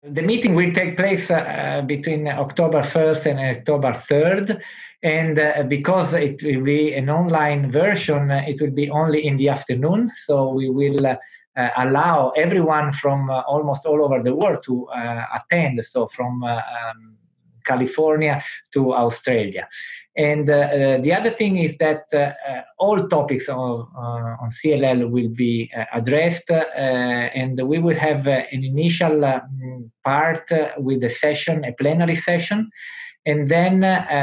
The meeting will take place between October 1st and October 3rd. And because it will be an online version, it will be only in the afternoon. So we will allow everyone from almost all over the world to attend. So from California to Australia. And the other thing is that all topics on CLL will be addressed, and we will have an initial part with a session, a plenary session. And then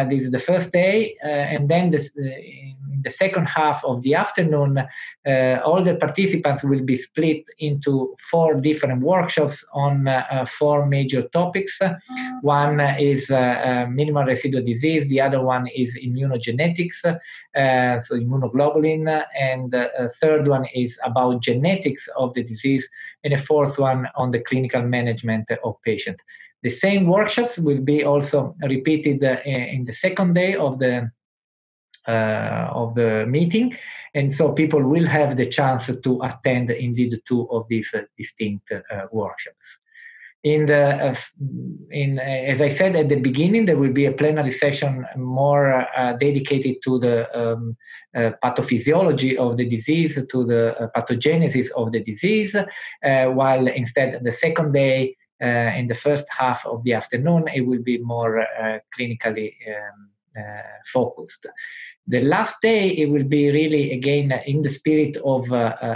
this is the first day, and then in the second half of the afternoon, all the participants will be split into 4 different workshops on 4 major topics. One is minimal residual disease, the other one is immunogenetics, so immunoglobulin, and the third one is about genetics of the disease, and a fourth one on the clinical management of patients. The same workshops will be also repeated in the second day of the meeting, and so people will have the chance to attend indeed 2 of these distinct workshops. As I said at the beginning, there will be a plenary session more dedicated to the pathophysiology of the disease, to the pathogenesis of the disease, while instead the second day, in the first half of the afternoon, it will be more clinically focused. The last day, it will be really, again, in the spirit of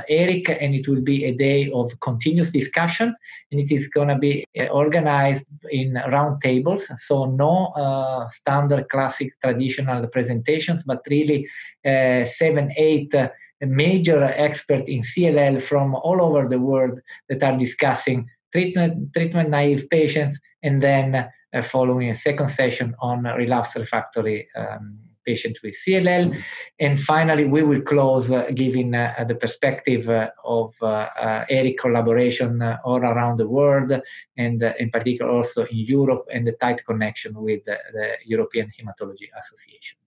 Eric, and it will be a day of continuous discussion, and it is going to be organized in roundtables, so no standard, classic, traditional presentations, but really 7, 8 major experts in CLL from all over the world that are discussing treatment-naive patients, and then following a second session on relapsed refractory patients with CLL. And finally, we will close giving the perspective of ERIC collaboration all around the world, and in particular also in Europe, and the tight connection with the European Hematology Association.